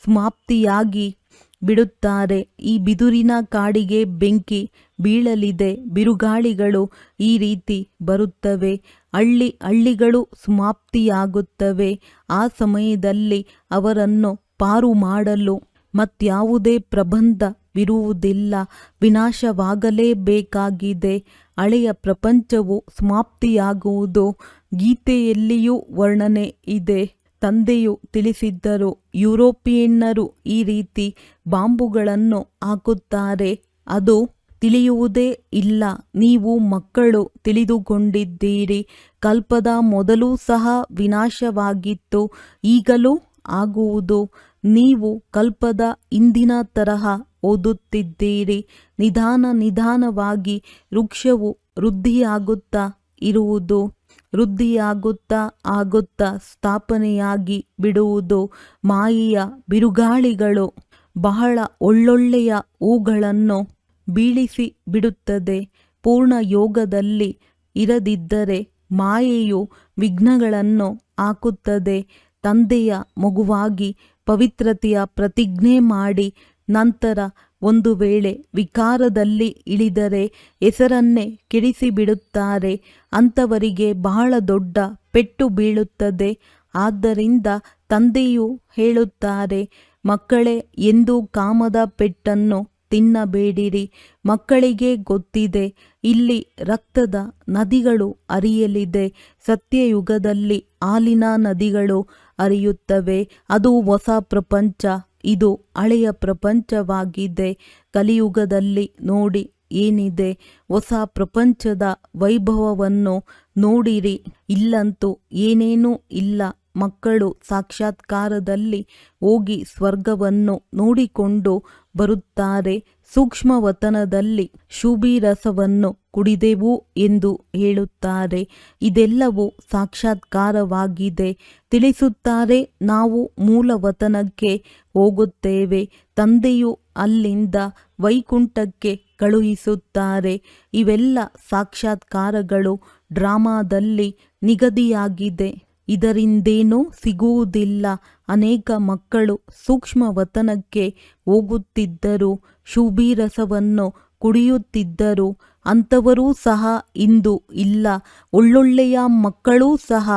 ಸಮಾಪ್ತಿಯಾಗಿ ಬಿಡುತ್ತಾರೆ. ಈ ಬಿದುರಿನ ಕಾಡಿಗೆ ಬೆಂಕಿ ಬೀಳಲಿದೆ. ಬಿರುಗಾಳಿಗಳು ಈ ರೀತಿ ಬರುತ್ತವೆ. ಹಳ್ಳಿಗಳು ಸಮಾಪ್ತಿಯಾಗುತ್ತವೆ. ಆ ಸಮಯದಲ್ಲಿ ಅವರನ್ನು ಪಾರು ಮಾಡಲು ಮತ್ಯಾವುದೇ ಪ್ರಬಂಧವಿರುವುದಿಲ್ಲ. ವಿನಾಶವಾಗಲೇಬೇಕಾಗಿದೆ. ಹಳೆಯ ಪ್ರಪಂಚವು ಸಮಾಪ್ತಿಯಾಗುವುದು ಗೀತೆಯಲ್ಲಿಯೂ ವರ್ಣನೆ ಇದೆ. ತಂದೆಯು ತಿಳಿಸಿದ್ದರು, ಯುರೋಪಿಯನ್ನರು ಈ ರೀತಿ ಬಾಂಬುಗಳನ್ನು ಹಾಕುತ್ತಾರೆ. ಅದು ತಿಳಿಯುವುದೇ ಇಲ್ಲ. ನೀವು ಮಕ್ಕಳು ತಿಳಿದುಕೊಂಡಿದ್ದೀರಿ. ಕಲ್ಪದ ಮೊದಲು ಸಹ ವಿನಾಶವಾಗಿತ್ತು, ಈಗಲೂ ಆಗುವುದು. ನೀವು ಕಲ್ಪದ ಹಿಂದಿನ ತರಹ ಓದುತ್ತಿದ್ದೀರಿ. ನಿಧಾನವಾಗಿ ವೃಕ್ಷವು ವೃದ್ಧಿಯಾಗುತ್ತಾ ಇರುವುದು, ವೃದ್ಧಿಯಾಗುತ್ತಾ ಸ್ಥಾಪನೆಯಾಗಿ ಬಿಡುವುದು. ಮಾಯೆಯ ಬಿರುಗಾಳಿಗಳು ಬಹಳ ಒಳ್ಳೊಳ್ಳೆಯ ಹೂಗಳನ್ನು ಬೀಳಿಸಿ ಬಿಡುತ್ತದೆ. ಪೂರ್ಣ ಯೋಗದಲ್ಲಿ ಇರದಿದ್ದರೆ ಮಾಯೆಯು ವಿಘ್ನಗಳನ್ನು ಹಾಕುತ್ತದೆ. ತಂದೆಯ ಮಗುವಾಗಿ ಪವಿತ್ರತೆಯ ಪ್ರತಿಜ್ಞೆ ಮಾಡಿ ನಂತರ ಒಂದು ವೇಳೆ ವಿಕಾರದಲ್ಲಿ ಇಳಿದರೆ ಹೆಸರನ್ನೇ ಕೆಡಿಸಿಬಿಡುತ್ತಾರೆ. ಅಂಥವರಿಗೆ ಬಹಳ ದೊಡ್ಡ ಪೆಟ್ಟು ಬೀಳುತ್ತದೆ. ಆದ್ದರಿಂದ ತಂದೆಯು ಹೇಳುತ್ತಾರೆ, ಮಕ್ಕಳೇ, ಎಂದೂ ಕಾಮದ ಪೆಟ್ಟನ್ನು ತಿನ್ನಬೇಡಿರಿ. ಮಕ್ಕಳಿಗೆ ಗೊತ್ತಿದೆ, ಇಲ್ಲಿ ರಕ್ತದ ನದಿಗಳು ಹರಿಯಲಿದೆ. ಸತ್ಯಯುಗದಲ್ಲಿ ಹಾಲಿನ ನದಿಗಳು ಹರಿಯುತ್ತವೆ. ಅದು ಹೊಸ ಪ್ರಪಂಚ, ಇದು ಹಳೆಯ ಪ್ರಪಂಚವಾಗಿದೆ. ಕಲಿಯುಗದಲ್ಲಿ ನೋಡಿ ಏನಿದೆ. ಹೊಸ ಪ್ರಪಂಚದ ವೈಭವವನ್ನು ನೋಡಿರಿ. ಇಲ್ಲಂತೂ ಏನೇನೂ ಇಲ್ಲ. ಮಕ್ಕಳು ಸಾಕ್ಷಾತ್ಕಾರದಲ್ಲಿ ಹೋಗಿ ಸ್ವರ್ಗವನ್ನು ನೋಡಿಕೊಂಡು ಬರುತ್ತಾರೆ. ಸೂಕ್ಷ್ಮವತನದಲ್ಲಿ ಶುಭಿರಸವನ್ನು ಕುಡಿದೆವು ಎಂದು ಹೇಳುತ್ತಾರೆ. ಇದೆಲ್ಲವೂ ಸಾಕ್ಷಾತ್ಕಾರವಾಗಿದೆ. ತಿಳಿಸುತ್ತಾರೆ, ನಾವು ಮೂಲವತನಕ್ಕೆ ಹೋಗುತ್ತೇವೆ. ತಂದೆಯು ಅಲ್ಲಿಂದ ವೈಕುಂಠಕ್ಕೆ ಕಳುಹಿಸುತ್ತಾರೆ. ಇವೆಲ್ಲ ಸಾಕ್ಷಾತ್ಕಾರಗಳು ಡ್ರಾಮಾದಲ್ಲಿ ನಿಗದಿಯಾಗಿದೆ. ಇದರಿಂದೇನೂ ಸಿಗುವುದಿಲ್ಲ. ಅನೇಕ ಮಕ್ಕಳು ಸೂಕ್ಷ್ಮವತನಕ್ಕೆ ಹೋಗುತ್ತಿದ್ದರು, ಶುಭಿರಸವನ್ನು ಕುಡಿಯುತ್ತಿದ್ದರು. ಅಂಥವರೂ ಸಹ ಇಂದು ಇಲ್ಲ. ಒಳ್ಳೊಳ್ಳೆಯ ಮಕ್ಕಳೂ ಸಹ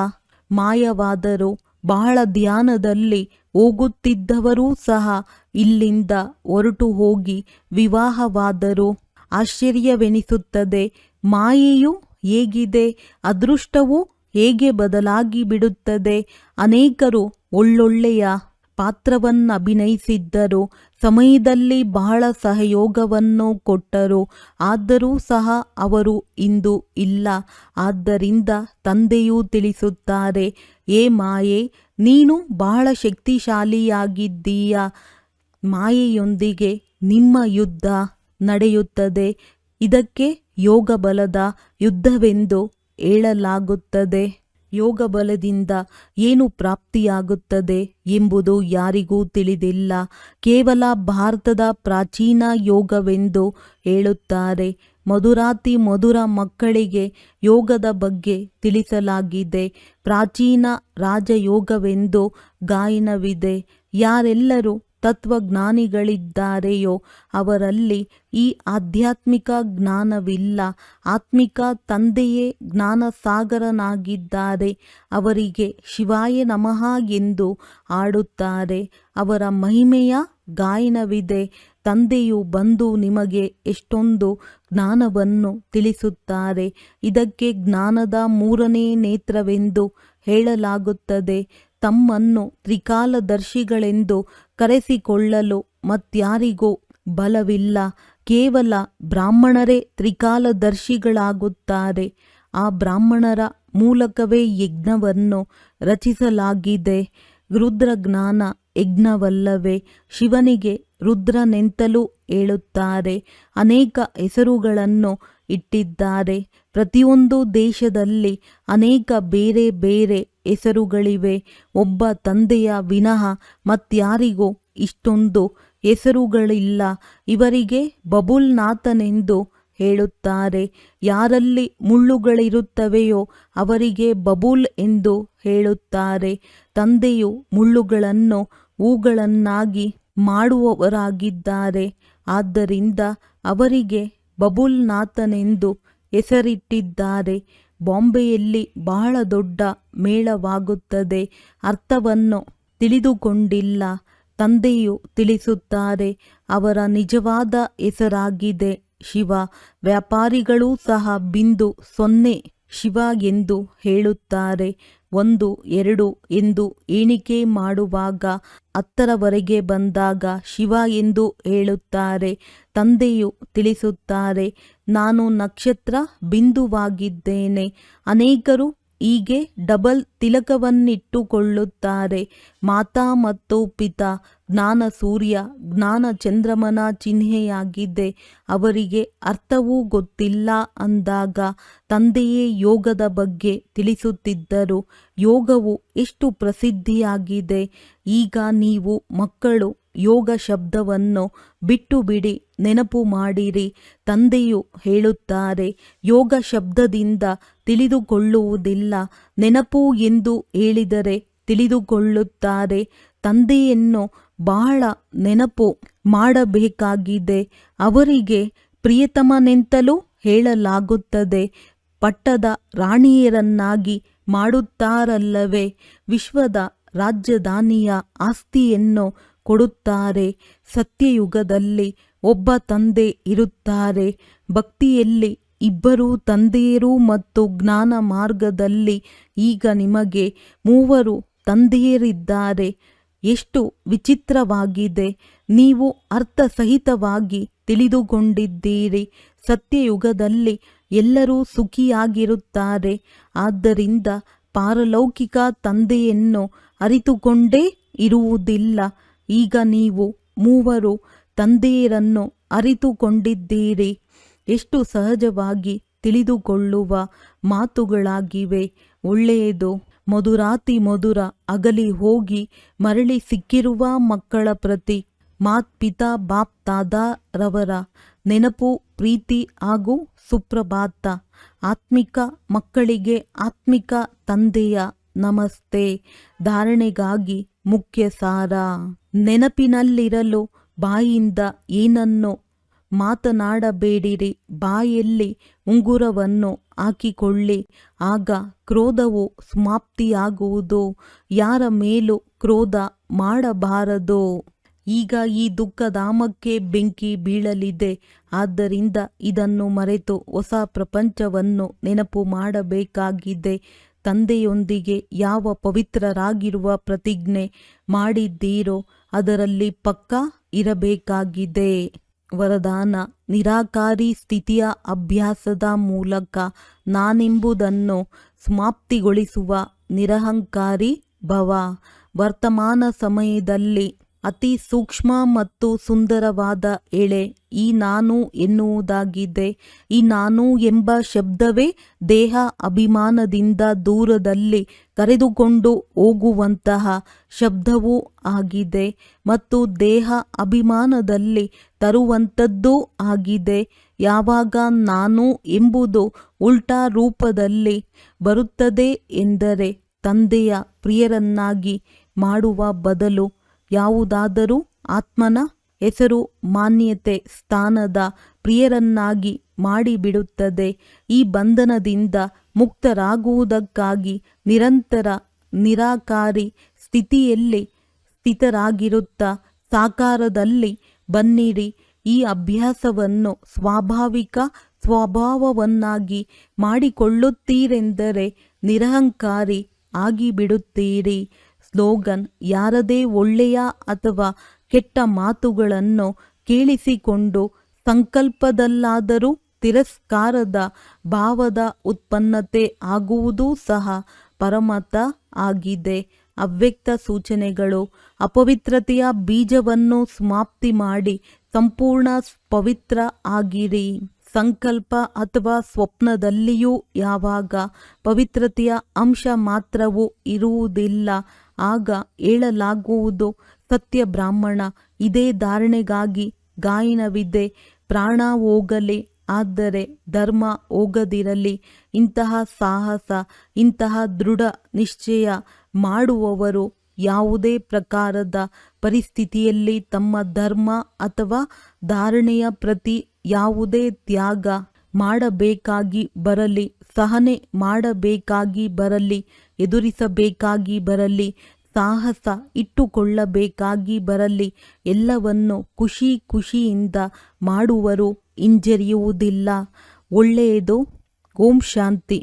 ಮಾಯವಾದರು. ಬಹಳ ಧ್ಯಾನದಲ್ಲಿ ಹೋಗುತ್ತಿದ್ದವರೂ ಸಹ ಇಲ್ಲಿಂದ ಹೊರಟು ಹೋಗಿ ವಿವಾಹವಾದರು. ಆಶ್ಚರ್ಯವೆನಿಸುತ್ತದೆ. ಮಾಯೆಯು ಹೇಗಿದೆ, ಅದೃಷ್ಟವು ಹೇಗೆ ಬದಲಾಗಿ ಬಿಡುತ್ತದೆ. ಅನೇಕರು ಒಳ್ಳೊಳ್ಳೆಯ ಪಾತ್ರವನ್ನಭಿನಯಿಸಿದ್ದರು. ಸಮಯದಲ್ಲಿ ಬಹಳ ಸಹಯೋಗವನ್ನು ಕೊಟ್ಟರು. ಆದರೂ ಸಹ ಅವರು ಇಂದು ಇಲ್ಲ. ಆದ್ದರಿಂದ ತಂದೆಯೂ ತಿಳಿಸುತ್ತಾರೆ, ಏ ಮಾಯೆ, ನೀನು ಬಹಳ ಶಕ್ತಿಶಾಲಿಯಾಗಿದ್ದೀಯ. ಮಾಯೆಯೊಂದಿಗೆ ನಿಮ್ಮ ಯುದ್ಧ ನಡೆಯುತ್ತದೆ. ಇದಕ್ಕೆ ಯೋಗಬಲದ ಯುದ್ಧವೆಂದು ಹೇಳಲಾಗುತ್ತದೆ. ಯೋಗಬಲದಿಂದ ಏನು ಪ್ರಾಪ್ತಿಯಾಗುತ್ತದೆ ಎಂಬುದು ಯಾರಿಗೂ ತಿಳಿದಿಲ್ಲ. ಕೇವಲ ಭಾರತದ ಪ್ರಾಚೀನ ಯೋಗವೆಂದು ಹೇಳುತ್ತಾರೆ. ಮಧುರಾತಿ ಮಧುರ ಮಕ್ಕಳಿಗೆ ಯೋಗದ ಬಗ್ಗೆ ತಿಳಿಸಲಾಗಿದೆ. ಪ್ರಾಚೀನ ರಾಜಯೋಗವೆಂದು ಗಾಯನವಿದೆ. ಯಾರೆಲ್ಲರೂ ತತ್ವಜ್ಞಾನಿಗಳಿದ್ದಾರೆಯೋ ಅವರಲ್ಲಿ ಈ ಆಧ್ಯಾತ್ಮಿಕ ಜ್ಞಾನವಿಲ್ಲ. ಆತ್ಮಿಕ ತಂದೆಯೇ ಜ್ಞಾನಸಾಗರನಾಗಿದ್ದಾರೆ. ಅವರಿಗೆ ಶಿವಾಯ ನಮಃ ಎಂದು ಆಡುತ್ತಾರೆ. ಅವರ ಮಹಿಮೆಯ ಗಾಯನವಿದೆ. ತಂದೆಯು ಬಂದು ನಿಮಗೆ ಎಷ್ಟೊಂದು ಜ್ಞಾನವನ್ನು ತಿಳಿಸುತ್ತಾರೆ. ಇದಕ್ಕೆ ಜ್ಞಾನದ ಮೂರನೇ ನೇತ್ರವೆಂದು ಹೇಳಲಾಗುತ್ತದೆ. ತಮ್ಮನ್ನು ತ್ರಿಕಾಲದರ್ಶಿಗಳೆಂದು ಕರೆಸಿಕೊಳ್ಳಲು ಮತ್ಯಾರಿಗೂ ಬಲವಿಲ್ಲ. ಕೇವಲ ಬ್ರಾಹ್ಮಣರೇ ತ್ರಿಕಾಲದರ್ಶಿಗಳಾಗುತ್ತಾರೆ. ಆ ಬ್ರಾಹ್ಮಣರ ಮೂಲಕವೇ ಯಜ್ಞವನ್ನು ರಚಿಸಲಾಗಿದೆ. ರುದ್ರಜ್ಞಾನ ಯಜ್ಞವಲ್ಲವೇ? ಶಿವನಿಗೆ ರುದ್ರನೆಂತಲೂ ಹೇಳುತ್ತಾರೆ. ಅನೇಕ ಹೆಸರುಗಳನ್ನು ಇಟ್ಟಿದ್ದಾರೆ. ಪ್ರತಿಯೊಂದು ದೇಶದಲ್ಲಿ ಅನೇಕ ಬೇರೆ ಬೇರೆ ಹೆಸರುಗಳಿವೆ. ಒಬ್ಬ ತಂದೆಯ ವಿನಃ ಮತ್ಯಾರಿಗೂ ಇಷ್ಟೊಂದು ಹೆಸರುಗಳಿಲ್ಲ. ಇವರಿಗೆ ಬಬುಲ್ನಾಥನೆಂದು ಹೇಳುತ್ತಾರೆ. ಯಾರಲ್ಲಿ ಮುಳ್ಳುಗಳಿರುತ್ತವೆಯೋ ಅವರಿಗೆ ಬಬುಲ್ ಎಂದು ಹೇಳುತ್ತಾರೆ. ತಂದೆಯು ಮುಳ್ಳುಗಳನ್ನು ಹೂಗಳನ್ನಾಗಿ ಮಾಡುವವರಾಗಿದ್ದಾರೆ. ಆದ್ದರಿಂದ ಅವರಿಗೆ ಬಬುಲ್ನಾಥನೆಂದು ಹೆಸರಿಟ್ಟಿದ್ದಾರೆ. ಬಾಂಬೆಯಲ್ಲಿ ಬಹಳ ದೊಡ್ಡ ಮೇಳವಾಗುತ್ತದೆ. ಅರ್ಥವನ್ನು ತಿಳಿದುಕೊಂಡಿಲ್ಲ. ತಂದೆಯು ತಿಳಿಸುತ್ತಾರೆ. ಅವರ ನಿಜವಾದ ಹೆಸರಾಗಿದೆ ಶಿವ. ವ್ಯಾಪಾರಿಗಳೂ ಸಹ ಬಿಂದು 0 ಶಿವ ಎಂದು ಹೇಳುತ್ತಾರೆ. 1 2 ಎಂದು ಎಣಿಕೆ ಮಾಡುವಾಗ 10ರವರೆಗೆ ಬಂದಾಗ ಶಿವ ಎಂದು ಹೇಳುತ್ತಾರೆ. ತಂದೆಯು ತಿಳಿಸುತ್ತಾರೆ, ನಾನು ನಕ್ಷತ್ರ ಬಿಂದುವಾಗಿದ್ದೇನೆ. ಅನೇಕರು ಹೀಗೆ ಡಬಲ್ ತಿಲಕವನ್ನಿಟ್ಟುಕೊಳ್ಳುತ್ತಾರೆ. ಮಾತಾ ಮತ್ತು ಪಿತಾ ಜ್ಞಾನ ಸೂರ್ಯ, ಜ್ಞಾನ ಚಂದ್ರಮನ ಚಿಹ್ನೆಯಾಗಿದೆ. ಅವರಿಗೆ ಅರ್ಥವೂ ಗೊತ್ತಿಲ್ಲ ಅಂದಾಗ ತಂದೆಯೇ ಯೋಗದ ಬಗ್ಗೆ ತಿಳಿಸುತ್ತಿದ್ದರು. ಯೋಗವು ಎಷ್ಟು ಪ್ರಸಿದ್ಧಿಯಾಗಿದೆ. ಈಗ ನೀವು ಮಕ್ಕಳು ಯೋಗ ಶಬ್ದವನ್ನು ಬಿಟ್ಟು ಬಿಡಿ, ನೆನಪು ಮಾಡಿರಿ. ತಂದೆಯು ಹೇಳುತ್ತಾರೆ, ಯೋಗ ಶಬ್ದದಿಂದ ತಿಳಿದುಕೊಳ್ಳುವುದಿಲ್ಲ. ನೆನಪು ಎಂದು ಹೇಳಿದರೆ ತಿಳಿದುಕೊಳ್ಳುತ್ತಾರೆ. ತಂದೆಯನ್ನು ಬಹಳ ನೆನಪು ಮಾಡಬೇಕಾಗಿದೆ. ಅವರಿಗೆ ಪ್ರಿಯತಮನೆಂತಲೂ ಹೇಳಲಾಗುತ್ತದೆ. ಪಟ್ಟದ ರಾಣಿಯರನ್ನಾಗಿ ಮಾಡುತ್ತಾರಲ್ಲವೇ? ವಿಶ್ವದ ರಾಜಧಾನಿಯ ಆಸ್ತಿಯನ್ನು ಕೊಡುತ್ತಾರೆ. ಸತ್ಯಯುಗದಲ್ಲಿ ಒಬ್ಬ ತಂದೆ ಇರುತ್ತಾರೆ. ಭಕ್ತಿಯಲ್ಲಿ ಇಬ್ಬರು ತಂದೆಯರು ಮತ್ತು ಜ್ಞಾನ ಮಾರ್ಗದಲ್ಲಿ ಈಗ ನಿಮಗೆ 3 ತಂದೆಯರಿದ್ದಾರೆ. ಎಷ್ಟು ವಿಚಿತ್ರವಾಗಿದೆ. ನೀವು ಅರ್ಥಸಹಿತವಾಗಿ ತಿಳಿದುಕೊಂಡಿದ್ದೀರಿ. ಸತ್ಯಯುಗದಲ್ಲಿ ಎಲ್ಲರೂ ಸುಖಿಯಾಗಿರುತ್ತಾರೆ. ಆದ್ದರಿಂದ ಪಾರಲೌಕಿಕ ತಂದೆಯನ್ನು ಅರಿತುಕೊಂಡೇ ಇರುವುದಿಲ್ಲ. ಈಗ ನೀವು 3 ತಂದೆಯರನ್ನು ಅರಿತುಕೊಂಡಿದ್ದೀರಿ. ಎಷ್ಟು ಸಹಜವಾಗಿ ತಿಳಿದುಕೊಳ್ಳುವ ಮಾತುಗಳಾಗಿವೆ. ಒಳ್ಳೆಯದು. ಮಧುರಾತಿ ಮಧುರ ಅಗಲಿ ಹೋಗಿ ಮರಳಿ ಸಿಕ್ಕಿರುವ ಮಕ್ಕಳ ಪ್ರತಿ ಪಿತಾ ಬಾಪ್ ದಾದಾರವರ ನೆನಪು, ಪ್ರೀತಿ ಹಾಗೂ ಸುಪ್ರಭಾತ. ಆತ್ಮಿಕ ಮಕ್ಕಳಿಗೆ ಆತ್ಮಿಕ ತಂದೆಯ ನಮಸ್ತೆ. ಧಾರಣೆಗಾಗಿ ಮುಖ್ಯ ಸಾರ. ನೆನಪಿನಲ್ಲಿರಲು ಬಾಯಿಂದ ಏನನ್ನು ಮಾತನಾಡಬೇಡಿರಿ. ಬಾಯಲ್ಲಿ ಉಂಗುರವನ್ನು ಹಾಕಿಕೊಳ್ಳಿ. ಆಗ ಕ್ರೋಧವು ಸಮಾಪ್ತಿಯಾಗುವುದು. ಯಾರ ಮೇಲೂ ಕ್ರೋಧ ಮಾಡಬಾರದು. ಈಗ ಈ ದುಃಖಧಾಮಕ್ಕೆ ಬೆಂಕಿ ಬೀಳಲಿದೆ. ಆದ್ದರಿಂದ ಇದನ್ನು ಮರೆತು ಹೊಸ ಪ್ರಪಂಚವನ್ನು ನೆನಪು ಮಾಡಬೇಕಾಗಿದೆ. ತಂದೆಯೊಂದಿಗೆ ಯಾವ ಪವಿತ್ರರಾಗಿರುವ ಪ್ರತಿಜ್ಞೆ ಮಾಡಿದ್ದೀರೋ ಅದರಲ್ಲಿ ಪಕ್ಕಾ ಇರಬೇಕಾಗಿದೆ. ವರದಾನ: ನಿರಾಕಾರಿ ಸ್ಥಿತಿಯ ಅಭ್ಯಾಸದ ಮೂಲಕ ನಾನೆಂಬುದನ್ನು ಸಮಾಪ್ತಿಗೊಳಿಸುವ ನಿರಹಂಕಾರಿ ಭವ. ವರ್ತಮಾನ ಸಮಯದಲ್ಲಿ ಅತಿ ಸೂಕ್ಷ್ಮ ಮತ್ತು ಸುಂದರವಾದ ಎಳೆ ಈ ನಾನು ಎನ್ನುವುದಾಗಿದೆ. ಈ ನಾನು ಎಂಬ ಶಬ್ದವೇ ದೇಹ ಅಭಿಮಾನದಿಂದ ದೂರದಲ್ಲಿ ಕರೆದುಕೊಂಡು ಹೋಗುವಂತಹ ಶಬ್ದವೂ ಆಗಿದೆ ಮತ್ತು ದೇಹ ಅಭಿಮಾನದಲ್ಲಿ ತರುವಂಥದ್ದೂ ಆಗಿದೆ. ಯಾವಾಗ ನಾನು ಎಂಬುದು ಉಲ್ಟಾ ರೂಪದಲ್ಲಿ ಬರುತ್ತದೆ ಎಂದರೆ ತಂದೆಯ ಪ್ರಿಯರನ್ನಾಗಿ ಮಾಡುವ ಬದಲು ಯಾವುದಾದರೂ ಆತ್ಮನ ಹೆಸರು ಮಾನ್ಯತೆ ಸ್ಥಾನದ ಪ್ರಿಯರನ್ನಾಗಿ ಮಾಡಿಬಿಡುತ್ತದೆ. ಈ ಬಂಧನದಿಂದ ಮುಕ್ತರಾಗುವುದಕ್ಕಾಗಿ ನಿರಂತರ ನಿರಾಕಾರಿ ಸ್ಥಿತಿಯಲ್ಲಿ ಸ್ಥಿತರಾಗಿರುತ್ತಾ ಸಾಕಾರದಲ್ಲಿ ಬನ್ನಿರಿ. ಈ ಅಭ್ಯಾಸವನ್ನು ಸ್ವಾಭಾವಿಕ ಸ್ವಭಾವವನ್ನಾಗಿ ಮಾಡಿಕೊಳ್ಳುತ್ತೀರೆಂದರೆ ನಿರಹಂಕಾರಿ ಆಗಿಬಿಡುತ್ತೀರಿ. ಸ್ಲೋಗನ್: ಯಾರದೇ ಒಳ್ಳೆಯ ಅಥವಾ ಕೆಟ್ಟ ಮಾತುಗಳನ್ನು ಕೇಳಿಸಿಕೊಂಡು ಸಂಕಲ್ಪದಲ್ಲಾದರೂ ತಿರಸ್ಕಾರದ ಭಾವದ ಉತ್ಪನ್ನತೆ ಆಗುವುದೂ ಸಹ ಪರಮತ ಆಗಿದೆ. ಅವ್ಯಕ್ತ ಸೂಚನೆಗಳು: ಅಪವಿತ್ರತೆಯ ಬೀಜವನ್ನು ಸಮಾಪ್ತಿ ಮಾಡಿ ಸಂಪೂರ್ಣ ಪವಿತ್ರ ಆಗಿರಿ. ಸಂಕಲ್ಪ ಅಥವಾ ಸ್ವಪ್ನದಲ್ಲಿಯೂ ಯಾವಾಗ ಪವಿತ್ರತೆಯ ಅಂಶ ಮಾತ್ರವೂ ಇರುವುದಿಲ್ಲ, ಆಗ ಹೇಳಲಾಗುವುದು ಸತ್ಯ ಬ್ರಾಹ್ಮಣ. ಇದೇ ಧಾರಣೆಗಾಗಿ ಗಾಯನವಿದೆ. ಪ್ರಾಣ ಹೋಗಲಿ, ಆದರೆ ಧರ್ಮ ಹೋಗದಿರಲಿ. ಇಂತಹ ಸಾಹಸ, ಇಂತಹ ದೃಢ ನಿಶ್ಚಯ ಮಾಡುವವರು ಯಾವುದೇ ಪ್ರಕಾರದ ಪರಿಸ್ಥಿತಿಯಲ್ಲಿ ತಮ್ಮ ಧರ್ಮ ಅಥವಾ ಧಾರಣೆಯ ಪ್ರತಿ ಯಾವುದೇ ತ್ಯಾಗ ಮಾಡಬೇಕಾಗಿ ಬರಲಿ, ಸಹನೆ ಮಾಡಬೇಕಾಗಿ ಬರಲಿ, ಎದುರಿಸಬೇಕಾಗಿ ಬರಲಿ, ಸಾಹಸ ಇಟ್ಟುಕೊಳ್ಳಬೇಕಾಗಿ ಬರಲಿ, ಎಲ್ಲವನ್ನು ಖುಷಿಯಿಂದ ಮಾಡುವರು, ಹಿಂಜರಿಯುವುದಿಲ್ಲ. ಒಳ್ಳೆಯದು. ಓಂ ಶಾಂತಿ.